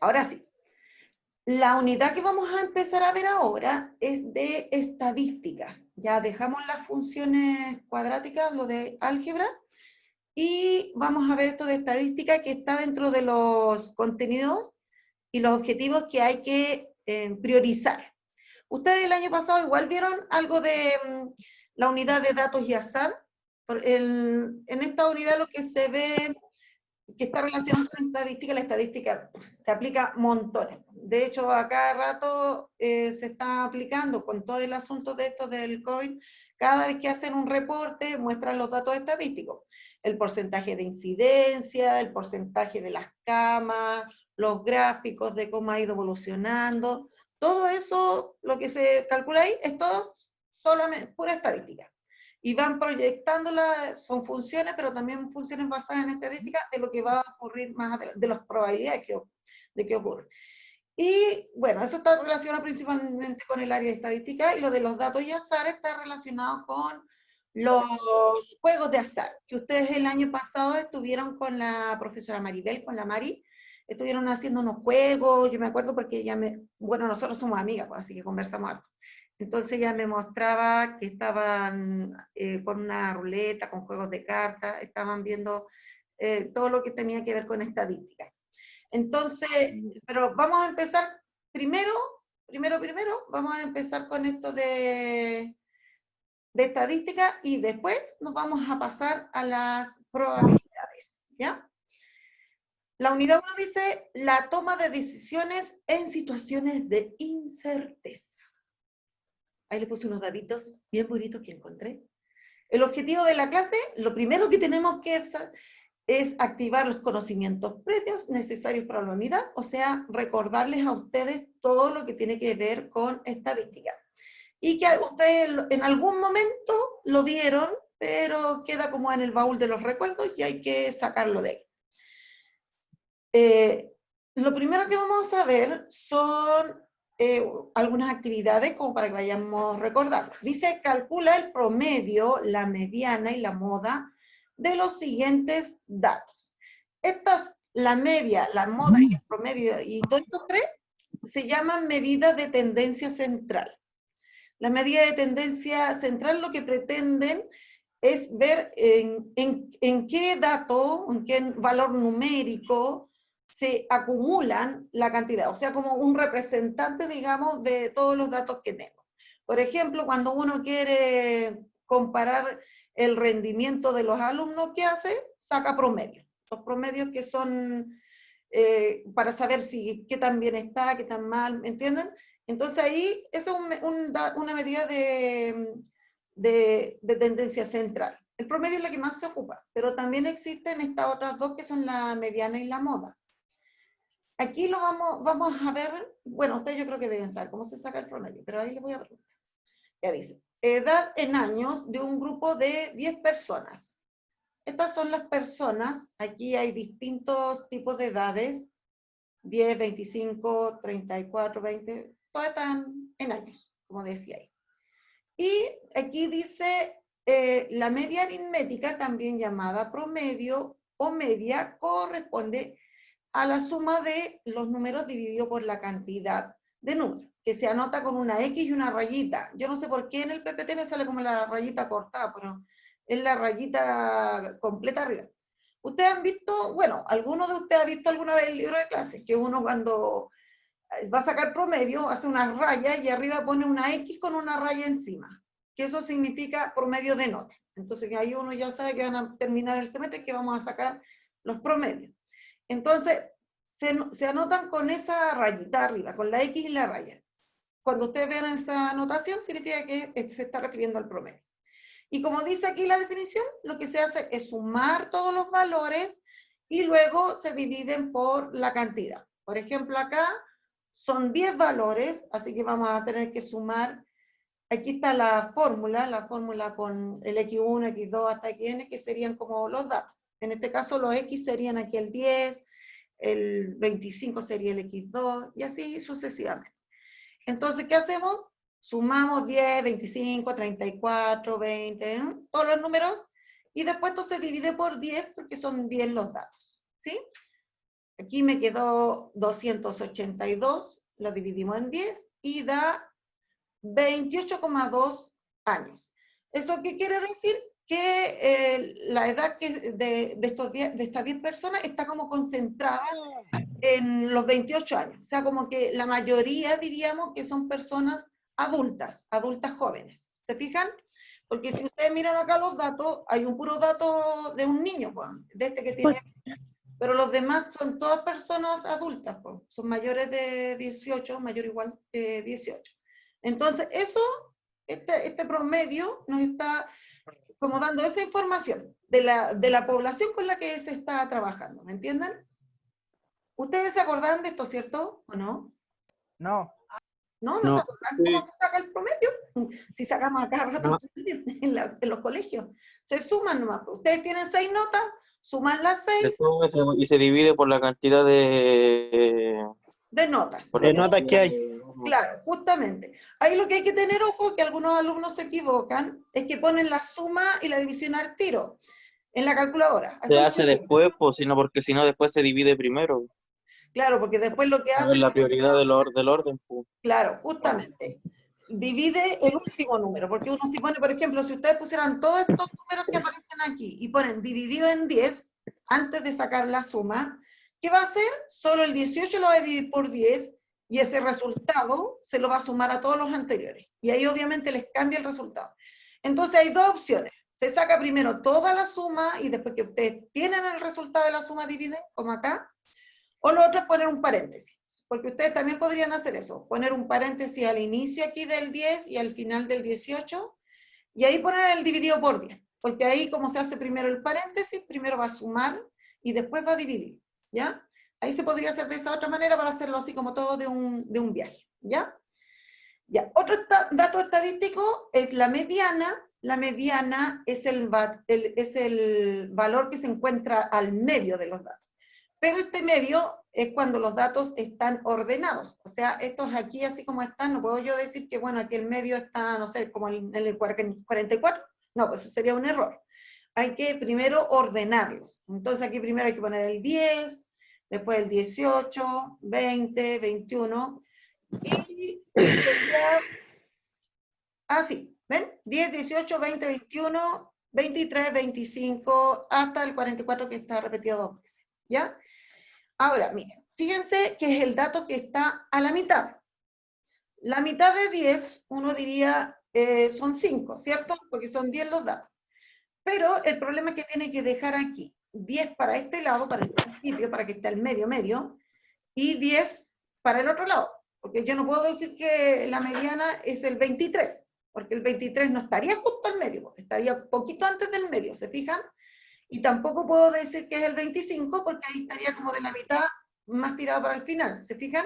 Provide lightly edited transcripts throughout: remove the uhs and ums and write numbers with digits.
Ahora sí, la unidad que vamos a empezar a ver ahora es de estadísticas. Ya dejamos las funciones cuadráticas, lo de álgebra, y vamos a ver esto de estadística que está dentro de los contenidos y los objetivos que hay que priorizar. Ustedes el año pasado igual vieron algo de la unidad de datos y azar. En esta unidad lo que se ve que está relacionado con estadística, la estadística se aplica montones. De hecho, a cada rato se está aplicando con todo el asunto de esto del COVID. Cada vez que hacen un reporte, muestran los datos estadísticos. El porcentaje de incidencia, el porcentaje de las camas, los gráficos de cómo ha ido evolucionando. Todo eso, lo que se calcula ahí, es todo solamente pura estadística y van proyectándolas, son funciones, pero también funciones basadas en estadística de lo que va a ocurrir más adelante, de las probabilidades de que ocurre. Y bueno, eso está relacionado principalmente con el área de estadística, y lo de los datos y azar está relacionado con los juegos de azar, que ustedes el año pasado estuvieron con la profesora Maribel, con la Mari, estuvieron haciendo unos juegos, yo me acuerdo porque ella bueno, nosotros somos amigas, pues, así que conversamos harto. Entonces ella me mostraba que estaban con una ruleta, con juegos de cartas, estaban viendo todo lo que tenía que ver con estadística. Entonces, pero vamos a empezar primero, vamos a empezar con esto de estadística y después nos vamos a pasar a las probabilidades, ¿ya? La unidad 1 dice la toma de decisiones en situaciones de incerteza. Ahí le puse unos daditos bien bonitos que encontré. El objetivo de la clase, lo primero que tenemos que hacer es activar los conocimientos previos necesarios para la unidad, o sea, recordarles a ustedes todo lo que tiene que ver con estadística. Y que ustedes en algún momento lo vieron, pero queda como en el baúl de los recuerdos y hay que sacarlo de ahí. Lo primero que vamos a ver son algunas actividades como para que vayamos recordando. Dice, calcula el promedio, la mediana y la moda de los siguientes datos. Estas, la media, la moda y el promedio y todos estos tres se llaman medidas de tendencia central. La medida de tendencia central lo que pretenden es ver en qué dato, en qué valor numérico se acumulan la cantidad, o sea, como un representante, digamos, de todos los datos que tengo. Por ejemplo, cuando uno quiere comparar el rendimiento de los alumnos, ¿qué hace? Saca promedios. Los promedios que son para saber si qué tan bien está, qué tan mal, ¿me entienden? Entonces ahí eso es una medida de tendencia central. El promedio es la que más se ocupa, pero también existen estas otras dos que son la mediana y la moda. Aquí lo vamos a ver, bueno, ustedes yo creo que deben saber cómo se saca el promedio, pero ahí les voy a preguntar. Ya dice, edad en años de un grupo de 10 personas. Estas son las personas, aquí hay distintos tipos de edades, 10, 25, 34, 20, todas están en años, como decía ahí. Y aquí dice, la media aritmética, también llamada promedio o media, corresponde a la suma de los números dividido por la cantidad de números, que se anota con una X y una rayita. Yo no sé por qué en el PPT me sale como la rayita cortada, pero es la rayita completa arriba. Ustedes han visto, bueno, algunos de ustedes han visto alguna vez el libro de clases, que uno cuando va a sacar promedio hace una raya y arriba pone una X con una raya encima, que eso significa promedio de notas. Entonces ahí uno ya sabe que van a terminar el semestre y que vamos a sacar los promedios. Entonces, se anotan con esa rayita arriba, con la X y la raya. Cuando ustedes vean esa anotación, significa que se está refiriendo al promedio. Y como dice aquí la definición, lo que se hace es sumar todos los valores y luego se dividen por la cantidad. Por ejemplo, acá son 10 valores, así que vamos a tener que sumar. Aquí está la fórmula con el X1, X2 hasta Xn, que serían como los datos. En este caso los X serían aquí el 10, el 25 sería el X2, y así sucesivamente. Entonces, ¿qué hacemos? Sumamos 10, 25, 34, 20, todos los números, y después esto se divide por 10 porque son 10 los datos, ¿sí? Aquí me quedó 282, lo dividimos en 10 y da 28,2 años. ¿Eso qué quiere decir? Que la edad de estas 10 personas está como concentrada en los 28 años. O sea, como que la mayoría diríamos que son personas adultas, adultas jóvenes. ¿Se fijan? Porque si ustedes miran acá los datos, hay un puro dato de un niño, pues, de este que tiene, pero los demás son todas personas adultas, pues, son mayores de 18, mayor igual que 18. Entonces, eso, este promedio nos está como dando esa información de la población con la que se está trabajando, ¿me entienden? ¿Ustedes se acordan de esto, cierto? ¿O no? No. ¿No? ¿No se No, acuerdan sí, cómo se saca el promedio? Si sacamos a cada rato no. el promedio en los colegios. Se suman nomás. Ustedes tienen 6 notas, suman las 6 Y se divide por la cantidad de notas. por la De notas que cantidad hay. Claro, justamente. Ahí lo que hay que tener ojo, que algunos alumnos se equivocan, es que ponen la suma y la división al tiro en la calculadora. se Eso no hace sirve. después, pues, sino porque si no después se divide primero. Claro, porque después lo que A ver hacen, la prioridad del orden, pues. claro, justamente, divide el último número, porque uno si pone, por ejemplo, si ustedes pusieran todos estos números que aparecen aquí y ponen dividido en 10, antes de sacar la suma, ¿qué va a hacer? Solo el 18 lo va a dividir por 10 y ese resultado se lo va a sumar a todos los anteriores. Y ahí obviamente les cambia el resultado. Entonces hay dos opciones. Se saca primero toda la suma y después que ustedes tienen el resultado de la suma divide, como acá, o lo otro es poner un paréntesis, porque ustedes también podrían hacer eso, poner un paréntesis al inicio aquí del 10 y al final del 18, y ahí poner el dividido por 10, porque ahí como se hace primero el paréntesis, primero va a sumar y después va a dividir, ¿ya? Ahí se podría hacer de esa otra manera para hacerlo así como todo de un viaje, ¿ya? Ya, otro dato estadístico es la mediana. La mediana es el valor que se encuentra al medio de los datos. Pero este medio es cuando los datos están ordenados. O sea, estos aquí así como están, no puedo yo decir que, bueno, aquí el medio está, no sé, como en el 44. No, pues eso sería un error. Hay que primero ordenarlos. Entonces aquí primero hay que poner el 10, después el 18, 20, 21, y sería así, ¿ven? 10, 18, 20, 21, 23, 25, hasta el 44 que está repetido 2 veces, ¿ya? Ahora, miren, fíjense que es el dato que está a la mitad. La mitad de 10, uno diría, son 5, ¿cierto? Porque son 10 los datos. Pero el problema es que tiene que dejar aquí 10 para este lado, para el principio, para que esté al medio, medio, y 10 para el otro lado. Porque yo no puedo decir que la mediana es el 23, porque el 23 no estaría justo al medio, estaría poquito antes del medio, ¿se fijan? Y tampoco puedo decir que es el 25 porque ahí estaría como de la mitad más tirado para el final, ¿se fijan?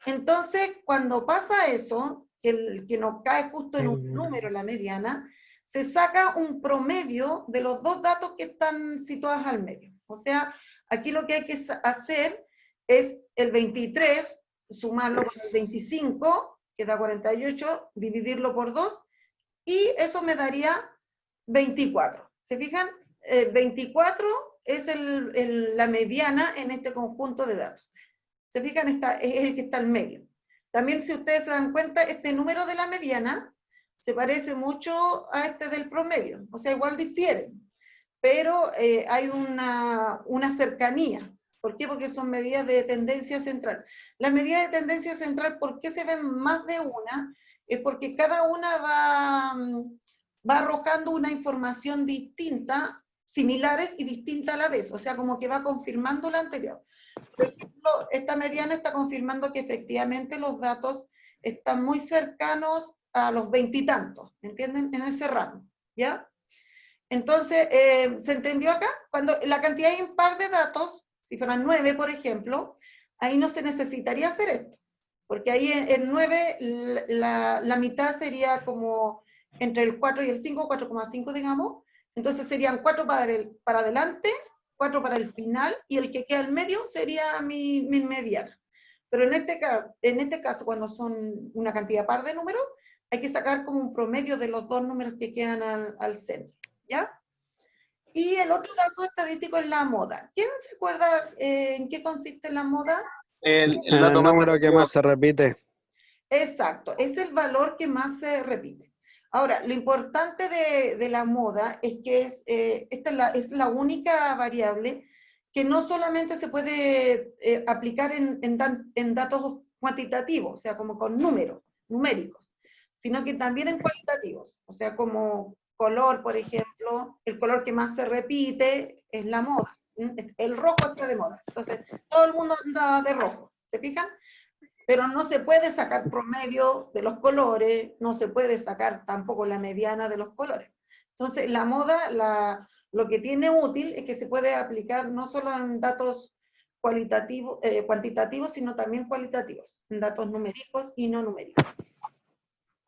Entonces, cuando pasa eso, que nos cae justo en un número la mediana, se saca un promedio de los dos datos que están situados al medio. O sea, aquí lo que hay que hacer es el 23, sumarlo con el 25, que da 48, dividirlo por 2, y eso me daría 24. ¿Se fijan? 24 es la mediana en este conjunto de datos. ¿Se fijan? Es el que está al medio. También, si ustedes se dan cuenta, este número de la mediana se parece mucho a este del promedio. O sea, igual difieren, pero hay una cercanía. ¿Por qué? Porque son medidas de tendencia central. Las medidas de tendencia central, ¿por qué se ven más de una? Es porque cada una va arrojando una información distinta, similares y distinta a la vez. O sea, como que va confirmando la anterior. Por ejemplo, esta mediana está confirmando que efectivamente los datos están muy cercanos a los 20 y tantos, ¿entienden? En ese rango, ¿ya? Entonces, ¿se entendió acá? Cuando la cantidad impar de datos, si fueran 9, por ejemplo, ahí no se necesitaría hacer esto, porque ahí en 9 la mitad sería como entre el 4 y el 5, 4,5 digamos, entonces serían 4 para adelante, 4 para el final, y el que queda al medio sería mi mediana. Pero en este caso, cuando son una cantidad par de números, hay que sacar como un promedio de los dos números que quedan al centro, ¿ya? Y el otro dato estadístico es la moda. ¿Quién se acuerda en qué consiste la moda? El El dato más número que repetido. más se repite. Exacto, es el valor que más se repite. Ahora, lo importante de la moda es que esta es la única variable que no solamente se puede aplicar en datos cuantitativos, o sea, como con números, numéricos, sino que también en cualitativos, o sea, como color, por ejemplo, el color que más se repite es la moda. El rojo está de moda, entonces todo el mundo anda de rojo, ¿se fijan? Pero no se puede sacar promedio de los colores, no se puede sacar tampoco la mediana de los colores. Entonces, la moda, lo que tiene útil es que se puede aplicar no solo en datos cuantitativos, sino también cualitativos, en datos numéricos y no numéricos.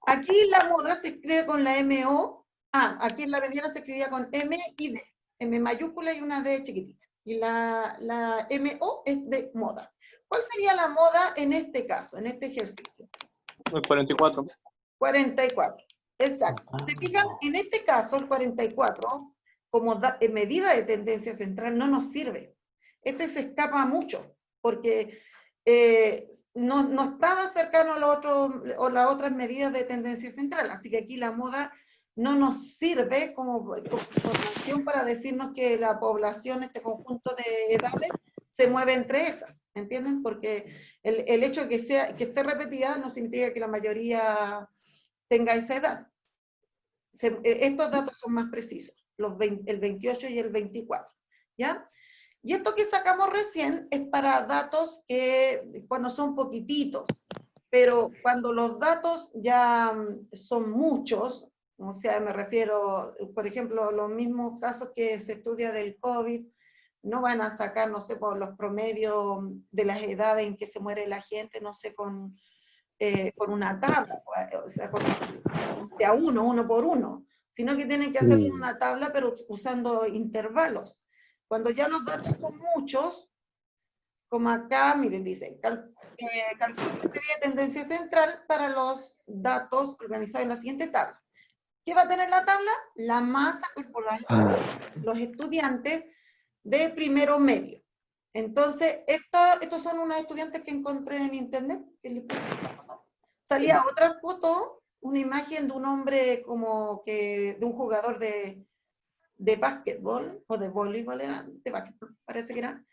Aquí la moda se escribe con la MO, aquí en la mediana se escribía con M y D, M mayúscula y una D chiquitita. Y la MO es de moda. ¿Cuál sería la moda en este caso, en este ejercicio? El 44. 44. Exacto. ¿Se fijan? En este caso, el 44, como medida de tendencia central, no nos sirve. Este se escapa mucho, porque no estaba cercano a lo otro, o las otras medidas de tendencia central. Así que aquí la moda no nos sirve como información para decirnos que la población, este conjunto de edades, se mueve entre esas, ¿entienden? Porque el hecho de que esté repetida no significa que la mayoría tenga esa edad. Estos datos son más precisos, el 28 y el 24, ¿ya? Y esto que sacamos recién es para datos que cuando son poquititos, pero cuando los datos ya son muchos, o sea, me refiero, por ejemplo, los mismos casos que se estudia del COVID, no van a sacar, no sé, por los promedios de las edades en que se muere la gente, no sé, con una tabla, o sea, de a uno por uno, sino que tienen que hacer una tabla, pero usando intervalos. Cuando ya los datos son muchos, como acá, miren, dice, calcula la medida de tendencia central para los datos organizados en la siguiente tabla. ¿Qué va a tener la tabla? La masa corporal de los estudiantes de primero medio. Entonces, estos son unos estudiantes que encontré en internet, que les puse esta foto. Salía otra foto, una imagen de un hombre como que, de un jugador de básquetbol, o de voleibol, de básquetbol, parece que era.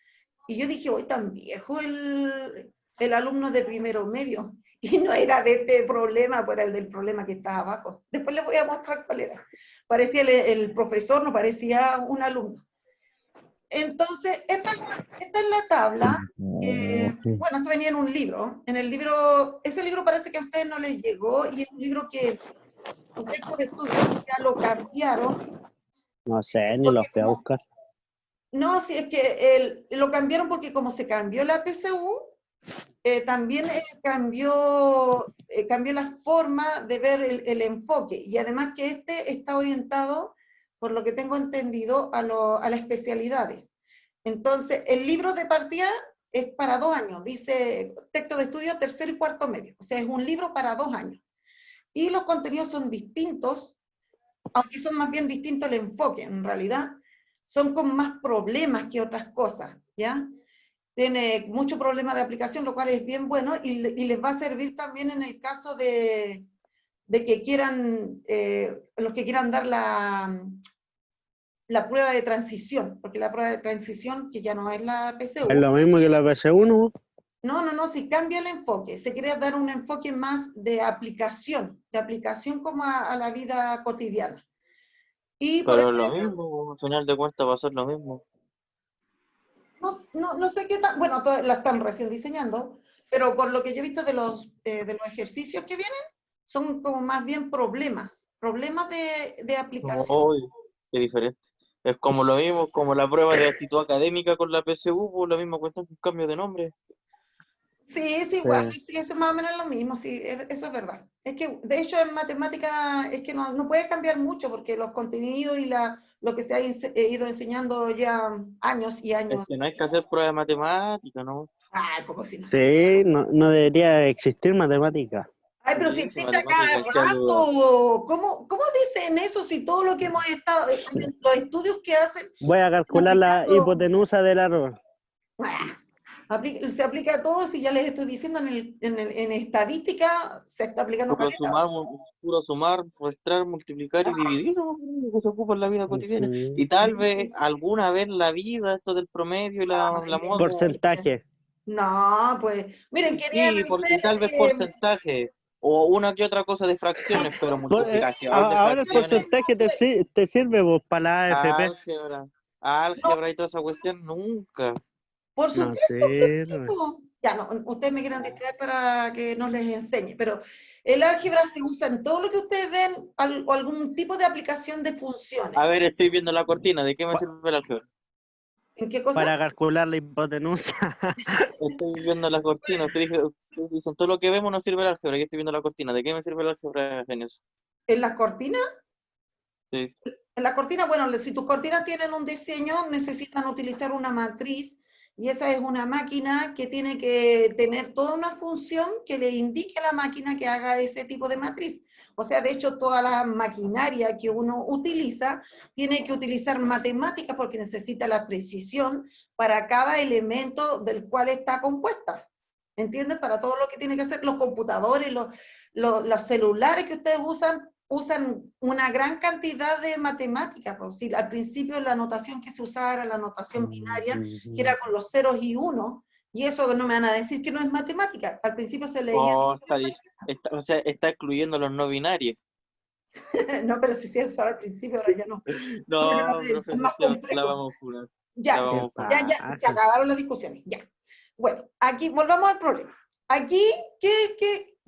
Y yo dije, hoy tan viejo el alumno de primero medio. Y no era de este problema, pues era el del problema que estaba abajo. Después les voy a mostrar cuál era. Parecía el profesor, no parecía un alumno. Entonces, esta es la tabla. Bueno, esto venía en un libro. En el libro, ese libro parece que a ustedes no les llegó y es un libro que un texto de estudio ya lo cambiaron. No sé, ni Porque los fui a buscar. no, sí, es que lo cambiaron porque como se cambió la PSU, también cambió la forma de ver el enfoque. Y además que este está orientado, por lo que tengo entendido, a las especialidades. Entonces, el libro de partida es para 2 años, dice texto de estudio tercero y cuarto medio. O sea, es un libro para 2 años. Y los contenidos son distintos, aunque son más bien distintos el enfoque, en realidad. Son con más problemas que otras cosas, ¿ya? Tiene mucho problema de aplicación, lo cual es bien bueno, y les va a servir también en el caso de que quieran, los que quieran dar la prueba de transición, porque la prueba de transición, que ya no es la PSU, Es lo mismo que la PC1. no, si cambia el enfoque, se quiere dar un enfoque más de aplicación como a la vida cotidiana. Y por Pero eso es lo mismo, al final de cuentas va a ser lo mismo. no sé qué tan, bueno, la están recién diseñando, pero por lo que yo he visto de los ejercicios que vienen, son como más bien problemas de aplicación. Uy, qué diferente. Es como lo mismo, como la prueba de actitud académica con la PSU, pues lo mismo cuenta un cambio de nombre. Sí, es igual, sí, es más o menos lo mismo, sí, eso es verdad. Es que, de hecho, en matemática es que no puede cambiar mucho, porque los contenidos y lo que se ha ido enseñando ya años y Es años. que no hay que hacer prueba de matemática, ¿no? Como si no. Sí, no debería existir matemática. Ay, pero si Sí, sí, existe a matemática, cada hay que ayudar. rato. ¿Cómo dicen eso si todo lo que hemos estado, los estudios que hacen, Voy a están calcular la aplicando, hipotenusa del árbol. se aplica a todos y ya les estoy diciendo en estadística se está aplicando caleta. Puro sumar, restar, multiplicar y dividir, ¿no? Lo que se ocupa en la vida cotidiana. Ujú. Y tal vez alguna vez en la vida, esto del promedio y la moda. Porcentaje. No, pues, miren, querían Sí, hacer, porque tal vez porcentaje, o una que otra cosa de fracciones, pero multiplicación de Ahora el fracciones, porcentaje te sirve vos, para la AFP. álgebra, no, álgebra y toda esa cuestión, nunca. por No supuesto que sí, sirve. po. Ya no, ustedes me quieren distraer para que no les enseñe, pero el álgebra se usa en todo lo que ustedes ven, o algún tipo de aplicación de funciones. A ver, estoy viendo la cortina, ¿de qué me sirve el álgebra? ¿En qué cosa? Para calcular la hipotenusa. Estoy viendo la cortina, ustedes dicen, todo lo que vemos no sirve el álgebra, yo estoy viendo la cortina, ¿de qué me sirve el álgebra, genios? ¿En las cortinas? Sí. En la cortina, bueno, si tus cortinas tienen un diseño, necesitan utilizar una matriz y esa es una máquina que tiene que tener toda una función que le indique a la máquina que haga ese tipo de matriz. O sea, de hecho, toda la maquinaria que uno utiliza tiene que utilizar matemáticas porque necesita la precisión para cada elemento del cual está compuesta. ¿Entiendes? Para todo lo que tiene que hacer los computadores, los celulares que ustedes usan una gran cantidad de matemáticas. Pues, si al principio la notación que se usaba era la notación binaria, que era con los ceros y unos, y eso no me van a decir que no es matemática. Al principio se leía, Oh, o sea, está excluyendo los no binarios. no, pero si se usaba al principio, ahora ya no. Bueno, a No, ver, es más profesor, la complejo. vamos a jurar. La Ya, ¿Qué vamos a jurar. se pasa? acabaron las discusiones, ya. Bueno, aquí volvamos al problema. Aquí,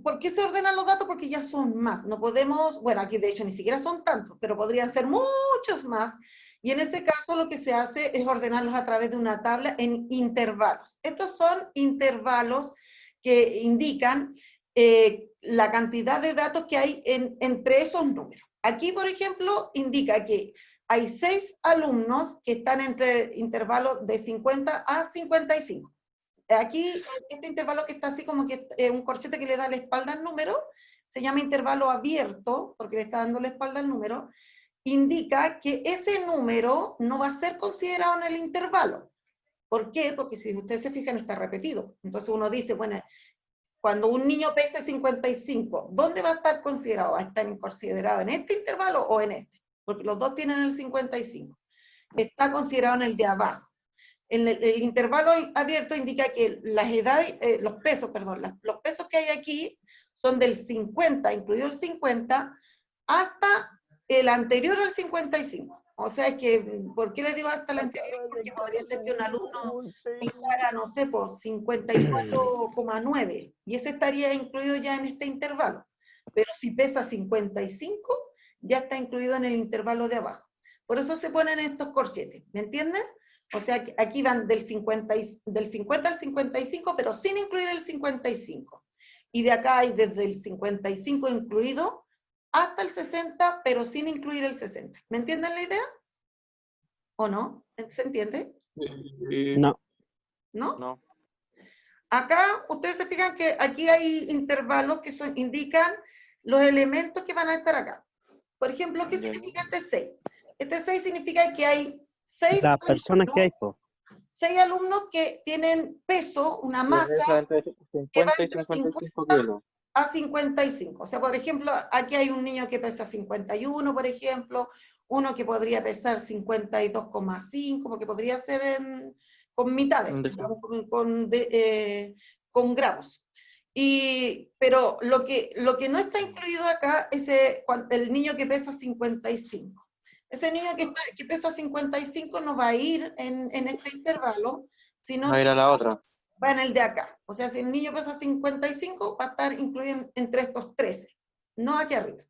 ¿por qué se ordenan los datos? Porque ya son más. No podemos, bueno, aquí de hecho ni siquiera son tantos, pero podrían ser muchos más. Y en ese caso lo que se hace es ordenarlos a través de una tabla en intervalos. Estos son intervalos que indican la cantidad de datos que hay entre esos números. Aquí, por ejemplo, indica que hay 6 alumnos que están entre intervalos de 50 a 55. Aquí, este intervalo que está así como que un corchete que le da la espalda al número, se llama intervalo abierto, porque le está dando la espalda al número, indica que ese número no va a ser considerado en el intervalo. ¿Por qué? Porque si ustedes se fijan está repetido. Entonces uno dice, bueno, cuando un niño pese 55, ¿dónde va a estar considerado? ¿Va a estar considerado en este intervalo o en este? Porque los dos tienen el 55. Está considerado en el de abajo. El intervalo abierto indica que las edades, los pesos que hay aquí son del 50, incluido el 50, hasta el anterior al 55. O sea que, ¿por qué les digo hasta el anterior? Porque podría ser que un alumno pesara, no sé, por 54,9 y ese estaría incluido ya en este intervalo. Pero si pesa 55, ya está incluido en el intervalo de abajo. Por eso se ponen estos corchetes, ¿me entienden? O sea, aquí van del 50 al 55, pero sin incluir el 55. Y de acá hay desde el 55 incluido hasta el 60, pero sin incluir el 60. ¿Me entienden la idea? ¿O no? ¿Se entiende? No. ¿No? No. Acá ustedes se fijan que aquí hay intervalos que indican los elementos que van a estar acá. Por ejemplo, ¿qué significa este 6? Este 6 significa que hay 6 Las personas que hay, po. 6 alumnos que tienen peso, una Y masa, pesa entre que va 50 y entre 55 50 kilos. a 55. O sea, por ejemplo, aquí hay un niño que pesa 51, por ejemplo, uno que podría pesar 52,5, porque podría ser con mitades, digamos, con gramos. Pero lo que no está incluido acá es el niño que pesa 55. Ese niño que pesa 55 no va a ir en este intervalo, sino Va a que ir a la otra. va en el de acá. O sea, si el niño pesa 55, va a estar incluido entre estos 13, no aquí arriba.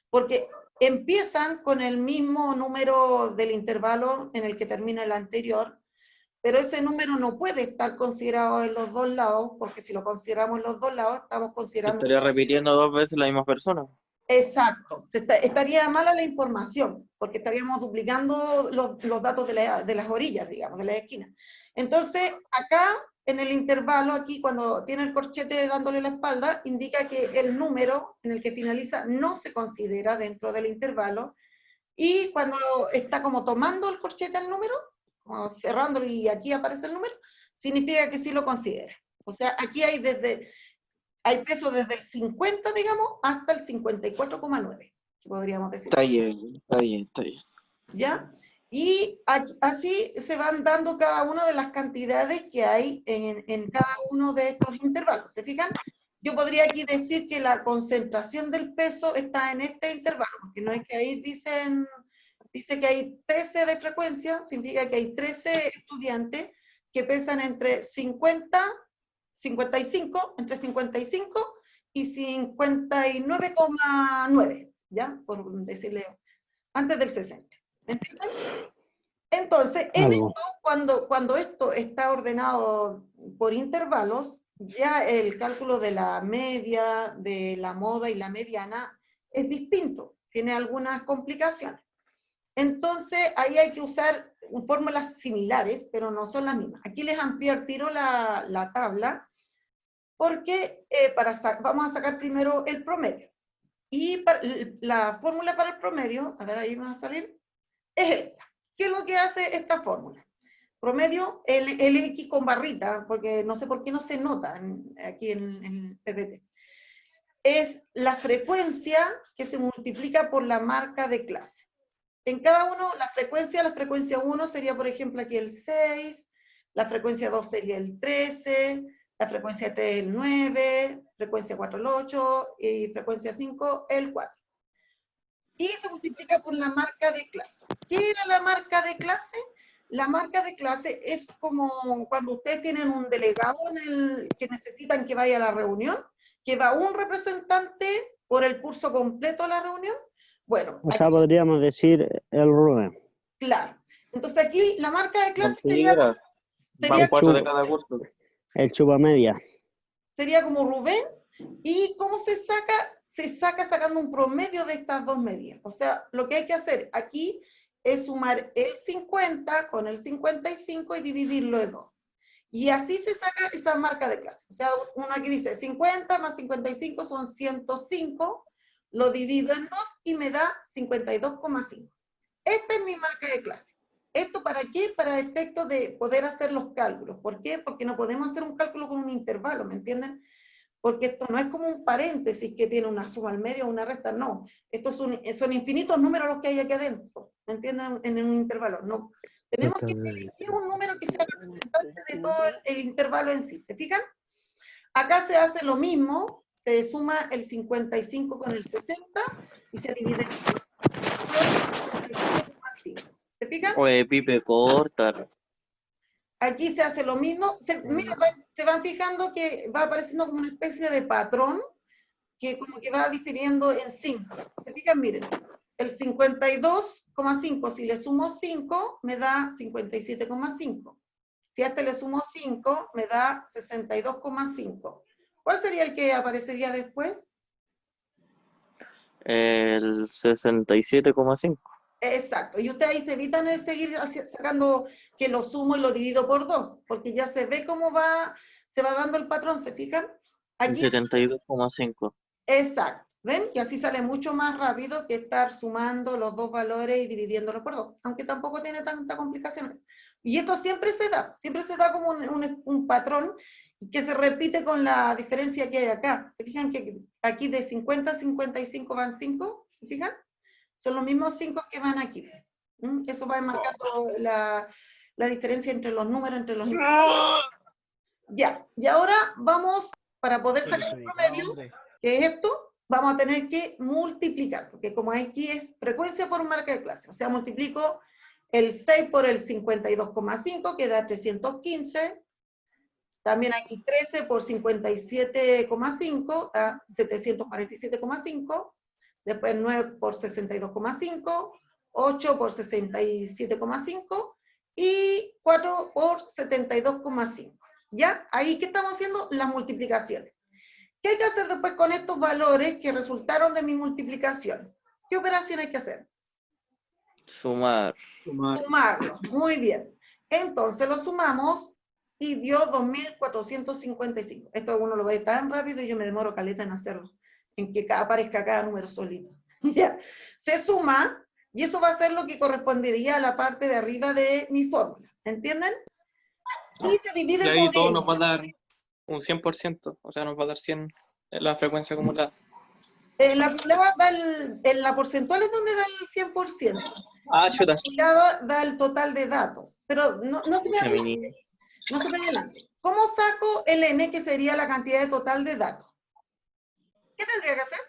Porque empiezan con el mismo número del intervalo en el que termina el anterior, pero ese número no puede estar considerado en los dos lados, porque si lo consideramos en los dos lados, estamos considerando... Estaría repitiendo 2 veces la misma persona. Exacto, estaría mala la información, porque estaríamos duplicando los datos de las orillas, digamos, de las esquinas. Entonces, acá en el intervalo, aquí cuando tiene el corchete dándole la espalda, indica que el número en el que finaliza no se considera dentro del intervalo, y cuando está como tomando el corchete al número, como cerrándolo y aquí aparece el número, significa que sí lo considera. O sea, aquí hay peso desde el 50, digamos, hasta el 54,9, que podríamos decir. Está bien, está bien, está bien. ¿Ya? Y así se van dando cada una de las cantidades que hay en cada uno de estos intervalos. ¿Se fijan? Yo podría aquí decir que la concentración del peso está en este intervalo, porque no es que ahí dice que hay 13 de frecuencia, significa que hay 13 estudiantes que pesan entre 55, entre 55 y 59,9, ¿ya? Por decirle, antes del 60. ¿Me entienden? Entonces, en Algo. esto, cuando esto está ordenado por intervalos, ya el cálculo de la media, de la moda y la mediana es distinto, tiene algunas complicaciones. Entonces, ahí hay que usar fórmulas similares, pero no son las mismas. Aquí les amplío al tiro la tabla, porque vamos a sacar primero el promedio. Y la fórmula para el promedio, a ver, ahí va a salir, es esta. ¿Qué es lo que hace esta fórmula? Promedio, el X con barrita, porque no sé por qué no se nota aquí en PPT. Es la frecuencia que se multiplica por la marca de clase. En cada uno, la frecuencia 1 sería, por ejemplo, aquí el 6, la frecuencia 2 sería el 13, la frecuencia 3 el 9, frecuencia 4 el 8 y frecuencia 5 el 4. Y se multiplica por la marca de clase. ¿Qué era la marca de clase? La marca de clase es como cuando ustedes tienen un delegado que necesitan que vaya a la reunión, que va un representante por el curso completo a la reunión. Bueno, O sea, podríamos decir el Rubén. claro. Entonces aquí la marca de clase Mentira. Van 4 de cada curso. El chupamedia. sería como Rubén. ¿Y cómo se saca? Se saca sacando un promedio de estas dos medidas. O sea, lo que hay que hacer aquí es sumar el 50 con el 55 y dividirlo en 2. Y así se saca esa marca de clase. O sea, uno aquí dice 50 más 55 son 105, lo divido en 2 y me da 52,5. Esta es mi marca de clase. ¿Esto para qué? Para efectos de poder hacer los cálculos. ¿Por qué? Porque no podemos hacer un cálculo con un intervalo, ¿me entienden? Porque esto no es como un paréntesis que tiene una suma al medio o una resta, no. Estos son infinitos números los que hay aquí adentro, ¿me entienden? En un intervalo, no. Tenemos que elegir un número que sea representante de todo el intervalo en sí, ¿se fijan? Acá se hace lo mismo, se suma el 55 con el 60 y se divide en 2. ¿Se fijan? Oye, Pipe, corta. Aquí se hace lo mismo. Mira, se van fijando que va apareciendo como una especie de patrón que como que va difiriendo en 5. ¿Se fijan? Miren, el 52,5, si le sumo 5, me da 57,5. Si a este le sumo 5, me da 62,5. ¿Cuál sería el que aparecería después? El 67,5. Exacto. Y ustedes ahí se evitan el seguir sacando que lo sumo y lo divido por 2, porque ya se ve cómo se va dando el patrón, ¿se fijan? Aquí 72,5. exacto. ¿Ven? Y así sale mucho más rápido que estar sumando los dos valores y dividiéndolo por 2, aunque tampoco tiene tanta complicación. Y esto siempre se da como un patrón que se repite con la diferencia que hay acá. ¿Se fijan que aquí de 50 a 55 van 5? ¿Se fijan? Son los mismos 5 que van aquí. Eso va marcando la diferencia entre los números, entre los intervalos. Ya, y ahora vamos, para poder sacar el promedio, que es esto, vamos a tener que multiplicar, porque como aquí es frecuencia por marca de clase, o sea, multiplico el 6 por el 52,5, que da 315, también aquí 13 por 57,5, da 747,5, después 9 por 62,5, 8 por 67,5 y 4 por 72,5. ¿Ya? Ahí, ¿qué estamos haciendo? Las multiplicaciones. ¿Qué hay que hacer después con estos valores que resultaron de mi multiplicación? ¿Qué operación hay que hacer? Sumar. Sumarlos. Muy bien. Entonces lo sumamos y dio 2.455. Esto uno lo ve tan rápido y yo me demoro caleta en hacerlo, en que aparezca cada número solito. Ya. Se suma, y eso va a ser lo que correspondería a la parte de arriba de mi fórmula. ¿Entienden? Y se Y divide ahí por todo N. nos va a dar un 100%, o sea, nos va a dar 100 en la frecuencia acumulada. En la prueba en la porcentual es donde da el 100%. Ah, chuta. La acumulada da el total de datos. Pero no se me Pucha, mi adelante. niña. No se me adelante. ¿Cómo saco el N, que sería la cantidad de total de datos? ¿Qué tendría que hacer?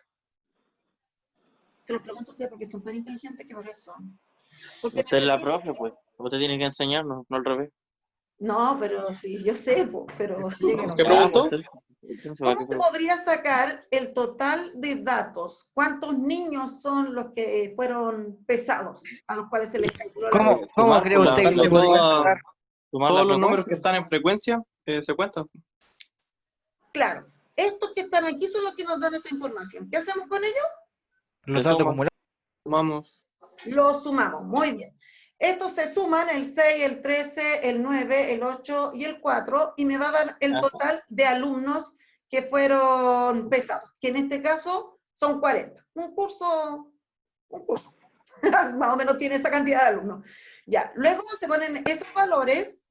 Se los pregunto a ustedes porque son tan inteligentes que por eso. Porque Usted es la necesito- profe, pues. Usted tiene que enseñarnos, no al revés. No, pero sí, yo sé, pero lleguen. ¿Qué Ya, preguntó? pues, usted se va a ¿Cómo se quedar. podría sacar el total de datos? ¿Cuántos niños son los que fueron pesados, a los cuales se les calculó la ¿Cómo, pesa? cómo cree Sumar usted la- que Contando se podría toda- sacar? Sumar todos la los números que frecuencia. están en frecuencia se cuentan. Claro, estos que están aquí son los que nos dan esa información. ¿Qué hacemos con ellos? Los Se datos suma. acumulados. Vamos. Los sumamos, muy bien. Estos se suman el 6, el 13, el 9, el 8 y el 4 y me va a dar el Ajá. total de alumnos que fueron pesados, que en este caso son 40. Un curso, más o menos tiene esa cantidad de alumnos. Ya, luego se ponen esos valores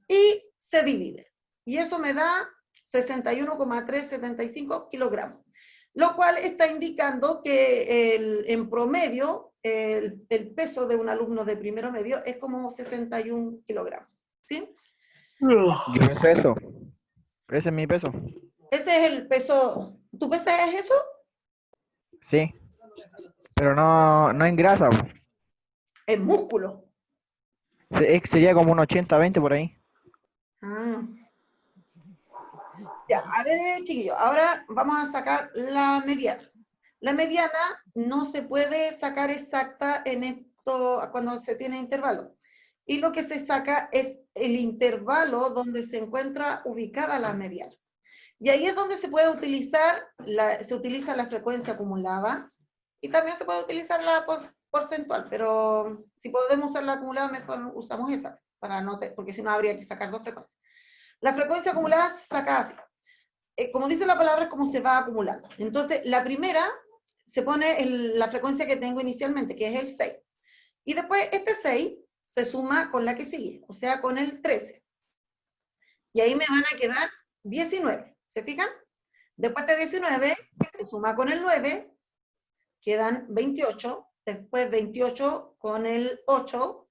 y se divide. Y eso me da 61,375 kilogramos. Lo cual está indicando que en promedio el peso de un alumno de primero medio es como 61 kilogramos. ¿Sí? Yo peso eso. Ese es mi peso. Ese es el peso. ¿Tu peso es eso? Sí. Pero no en grasa, po. En músculo. Sería como un 80-20 por ahí. Ah. Ya, a ver, chiquillos, ahora vamos a sacar la mediana. La mediana no se puede sacar exacta en esto cuando se tiene intervalo. Y lo que se saca es el intervalo donde se encuentra ubicada la mediana. Y ahí es donde se puede utilizar, se utiliza la frecuencia acumulada y también se puede utilizar la porcentual, pero si podemos usar la acumulada, mejor usamos esa, para no porque si no habría que sacar dos frecuencias. La frecuencia acumulada se saca así. Como dice la palabra, es como se va acumulando. Entonces, la primera se pone la frecuencia que tengo inicialmente, que es el 6. Y después este 6 se suma con la que sigue, o sea, con el 13. Y ahí me van a quedar 19. ¿Se fijan? Después de 19 se suma con el 9, quedan 28. Después 28 con el 8,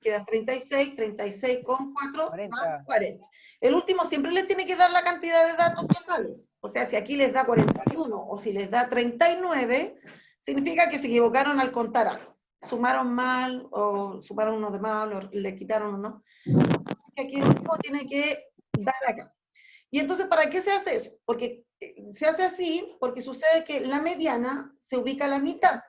quedan 36, 36 con 4, 40. 40. El último siempre les tiene que dar la cantidad de datos totales. O sea, si aquí les da 41 o si les da 39, significa que se equivocaron al contar algo. Sumaron mal o sumaron uno de mal o le quitaron uno. Aquí el último tiene que dar acá. Y entonces, ¿para qué se hace eso? Porque se hace así porque sucede que la mediana se ubica a la mitad.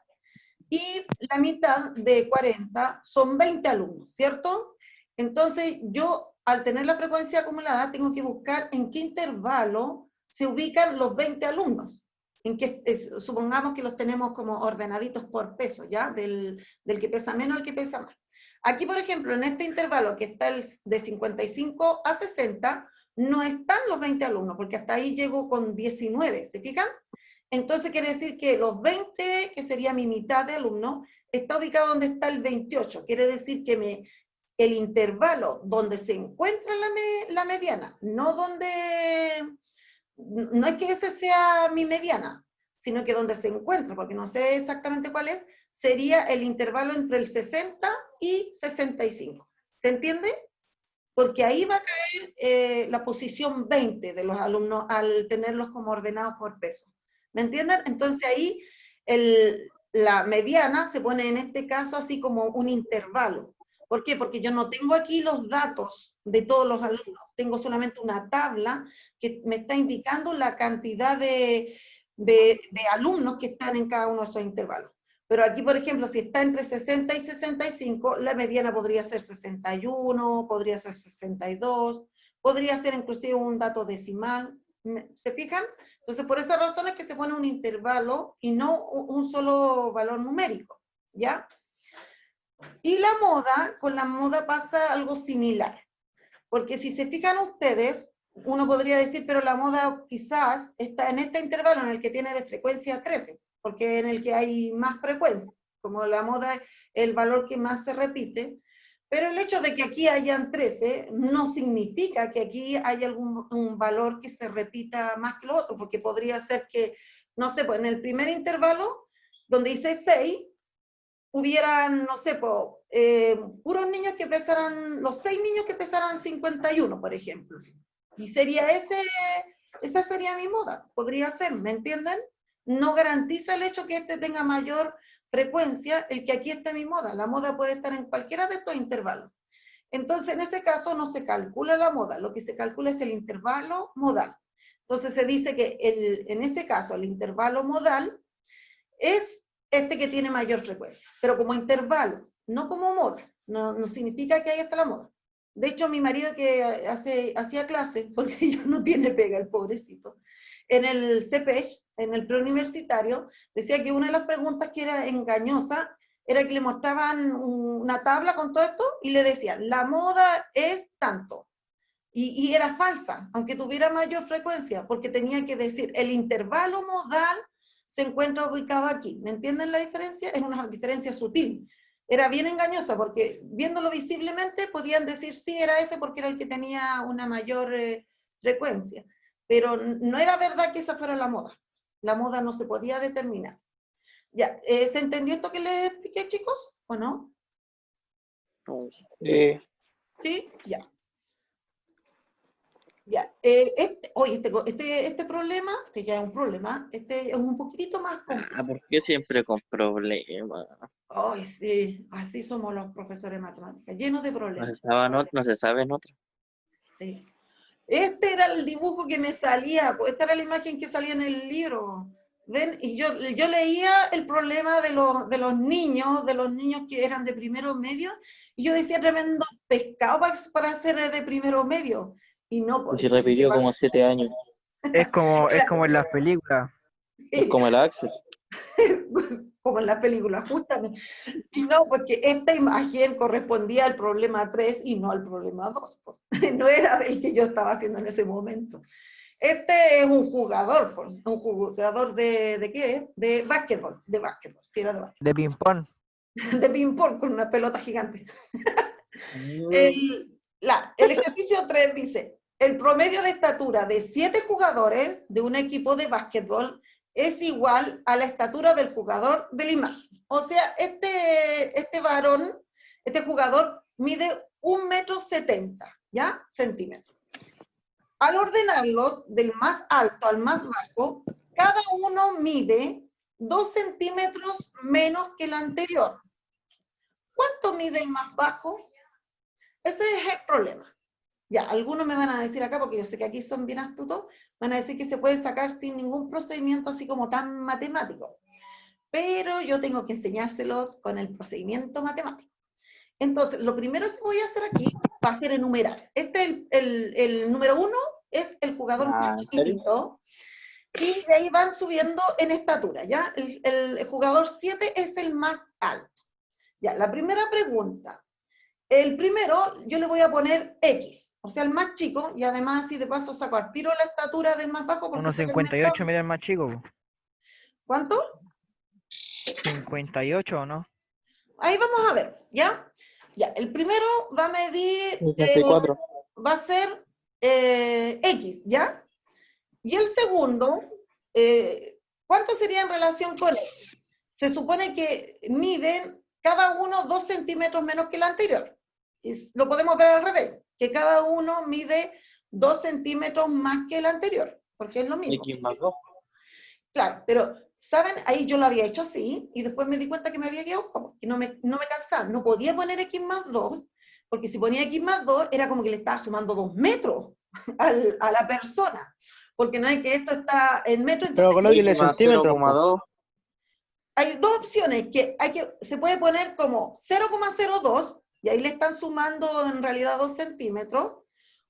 Y la mitad de 40 son 20 alumnos, ¿cierto? Entonces, yo, al tener la frecuencia acumulada, tengo que buscar en qué intervalo se ubican los 20 alumnos. En que, supongamos que los tenemos como ordenaditos por peso, ¿ya? Del que pesa menos al que pesa más. Aquí, por ejemplo, en este intervalo que está de 55 a 60, no están los 20 alumnos, porque hasta ahí llego con 19, ¿se fijan? Entonces quiere decir que los 20, que sería mi mitad de alumnos, está ubicado donde está el 28. Quiere decir que el intervalo donde se encuentra la mediana, no es que ese sea mi mediana, sino que donde se encuentra, porque no sé exactamente cuál es, sería el intervalo entre el 60 y 65. ¿Se entiende? Porque ahí va a caer la posición 20 de los alumnos al tenerlos como ordenados por peso. ¿Me entienden? Entonces ahí la mediana se pone en este caso así como un intervalo. ¿Por qué? Porque yo no tengo aquí los datos de todos los alumnos, tengo solamente una tabla que me está indicando la cantidad de alumnos que están en cada uno de esos intervalos. Pero aquí, por ejemplo, si está entre 60 y 65, la mediana podría ser 61, podría ser 62, podría ser inclusive un dato decimal. ¿Se fijan? Entonces, por esa razón es que se pone un intervalo y no un solo valor numérico, ¿ya? Y con la moda pasa algo similar. Porque si se fijan ustedes, uno podría decir, pero la moda quizás está en este intervalo en el que tiene de frecuencia 13, porque en el que hay más frecuencia, como la moda es el valor que más se repite, pero el hecho de que aquí hayan 13 no significa que aquí haya un valor que se repita más que lo otro, porque podría ser que, no sé, pues en el primer intervalo, donde dice 6, hubieran, no sé, puros niños que pesaran, los 6 niños que pesaran 51, por ejemplo. Y sería esa sería mi moda, podría ser, ¿me entienden? No garantiza el hecho que este tenga mayor frecuencia el que aquí esté mi moda. La moda puede estar en cualquiera de estos intervalos. Entonces, en ese caso no se calcula la moda, lo que se calcula es el intervalo modal. Entonces se dice que en ese caso el intervalo modal es este que tiene mayor frecuencia, pero como intervalo, no como moda. No significa que ahí está la moda. De hecho, mi marido que hacía clases, porque ya no tiene pega el pobrecito, en el CPECH, en el preuniversitario, decía que una de las preguntas que era engañosa era que le mostraban una tabla con todo esto y le decían, la moda es tanto. Y era falsa, aunque tuviera mayor frecuencia, porque tenía que decir, el intervalo modal se encuentra ubicado aquí. ¿Me entienden la diferencia? Es una diferencia sutil. Era bien engañosa, porque viéndolo visiblemente podían decir, sí, era ese porque era el que tenía una mayor frecuencia. Pero no era verdad que esa fuera la moda. La moda no se podía determinar. Ya, ¿se entendió esto que les expliqué, chicos? ¿O no? ¿Sí? Ya. Ya, este problema, este ya es un problema, este es un poquitito más complejo. Ah, ¿por qué siempre con problemas? Ay, sí, así somos los profesores de matemáticas, llenos de No problemas. se sabe, no se sabe en otra. Sí. Este era el dibujo que me salía, pues esta era la imagen que salía en el libro. ¿Ven? Y yo leía el problema de los niños que eran de primero medio, y yo decía tremendo pescado para ser de primero medio. Y no, Y pues, se repitió como 7 años. Es como en las películas. Es como el Axel. como en la película, justamente. Y no, porque esta imagen correspondía al problema 3 y no al problema 2. Pues. No era del que yo estaba haciendo en ese momento. Este es un jugador ¿de qué? De básquetbol, sí era de básquetbol. De ping-pong. De ping-pong con una pelota gigante. El ejercicio 3 dice, el promedio de estatura de 7 jugadores de un equipo de básquetbol es igual a la estatura del jugador de la imagen. O sea, este varón, este jugador mide 1,70 m, ¿ya? Centímetros. Al ordenarlos del más alto al más bajo, cada uno mide 2 centímetros menos que el anterior. ¿Cuánto mide el más bajo? Ese es el problema. Ya, algunos me van a decir acá, porque yo sé que aquí son bien astutos, van a decir que se puede sacar sin ningún procedimiento así como tan matemático. Pero yo tengo que enseñárselos con el procedimiento matemático. Entonces, lo primero que voy a hacer aquí va a ser enumerar. El número 1 es el jugador más chiquitito, y de ahí van subiendo en estatura, ¿ya? El jugador 7 es el más alto. Ya, la primera pregunta. El primero, yo le voy a poner X, o sea, el más chico, y además así de paso saco al tiro la estatura del más bajo. Porque 1,58 mide el más chico. ¿Cuánto? 58, ¿o no? Ahí vamos a ver, ¿ya? Ya, el primero va a medir, 64. va a ser X, ¿ya? Y el segundo, ¿cuánto sería en relación con X? Se supone que miden cada uno 2 centímetros menos que el anterior. Lo podemos ver al revés, que cada uno mide 2 centímetros más que el anterior, porque es lo mismo. X más 2. Claro, pero, ¿saben? Ahí yo lo había hecho así, y después me di cuenta que me había quedado como, que no me calzaba. No podía poner X más 2, porque si ponía X más 2, era como que le estaba sumando 2 metros a la persona. Porque no es que esto está en metros, entonces... Pero colóquenle centímetros. 0,2. Hay dos opciones, se puede poner como 0,02, y ahí le están sumando en realidad 2 centímetros,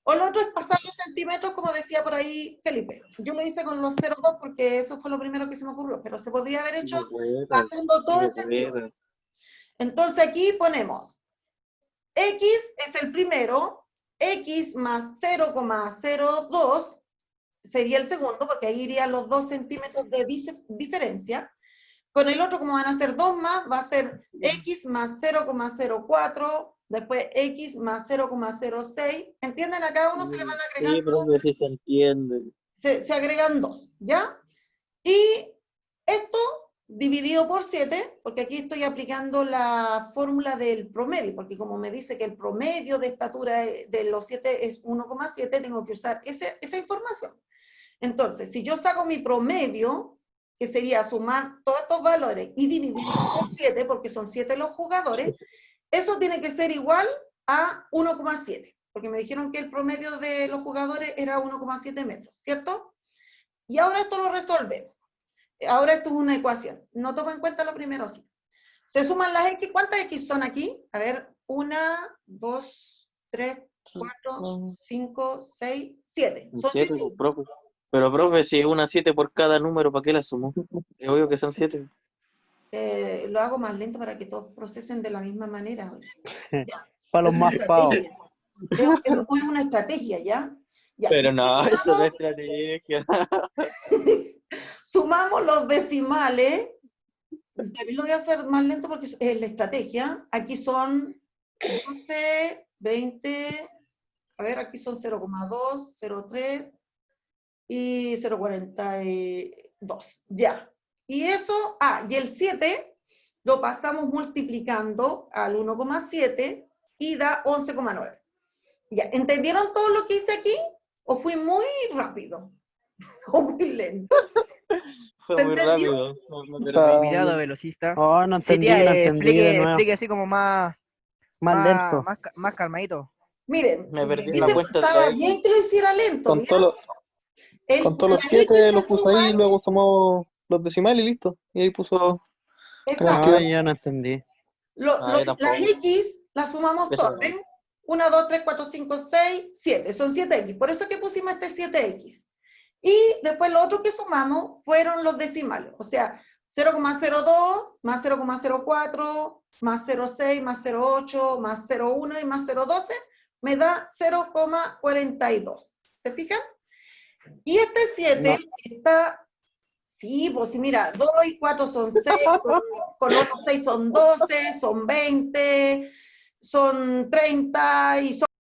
o lo otro es pasar los centímetros, como decía por ahí Felipe. Yo lo hice con los 0,2 porque eso fue lo primero que se me ocurrió, pero se podría haber hecho pasando todo el centímetro. Entonces aquí ponemos, X es el primero, X más 0,02 sería el segundo, porque ahí irían los 2 centímetros de diferencia. Con el otro, como van a ser 2 más, va a ser X más 0,04, después X más 0,06. ¿Entienden? A cada uno se le van Sí, agregando, profe, sí se entiende. se agregan 2, ¿ya? Y esto dividido por 7, porque aquí estoy aplicando la fórmula del promedio, porque como me dice que el promedio de estatura de los 7 es 1,7, tengo que usar esa información. Entonces, si yo saco mi promedio, que sería sumar todos estos valores y dividirlo por 7, porque son 7 los jugadores, eso tiene que ser igual a 1,7, porque me dijeron que el promedio de los jugadores era 1,7 metros, ¿cierto? Y ahora esto lo resolvemos. Ahora esto es una ecuación. No toma en cuenta lo primero, sí. Se suman las X. ¿Cuántas X son aquí? A ver, 1, 2, 3, 4, 5, 6, 7. Son 7. Siete, profe. Pero, profe, si es una 7 por cada número, ¿para qué la sumo? Es obvio que son 7. Lo hago más lento para que todos procesen de la misma manera. Para los Es una más pavos. estrategia. Es una estrategia, ¿ya? Ya. Pero Y no, aquí eso no es estrategia. sumamos los decimales. También lo voy a hacer más lento porque es la estrategia. Aquí son 12, 20, a ver, aquí son 0,2, 0,3 y 0,42. Ya. Y eso, y el 7 lo pasamos multiplicando al 1,7 y da 11,9. Ya, ¿entendieron todo lo que hice aquí? ¿O fui muy rápido? ¿O muy lento? Fue muy ¿Entendió? rápido. Me Está perdí. Cuidado, bien. velocista. Oh, no Sí, entendí, tía, no entendí de nuevo. explique así como más Más lento. calmadito. Miren, Me perdí en la ¿viste? cuenta de Estaba la X. bien que lo hiciera lento, Con ¿ya? todos con todos los La 7 X los se puso ahí, suman, luego sumó los decimales y listo. Y ahí puso la exacto. cantidad. Yo no entendí. Yo Las tampoco. X las sumamos Eso todas, no. ¿ven? 1, 2, 3, 4, 5, 6, 7. Son 7X. Por eso que pusimos este 7X. Y después lo otro que sumamos fueron los decimales. O sea, 0,02 más 0,04 más 0,6 más 0,8 más 0,1 y más 0,12 me da 0,42. ¿Se fijan? Y este 7 No. está... Sí, pues sí, mira, 2 y 4 son 6, con otros 6 son 12, son 20, son 30 y son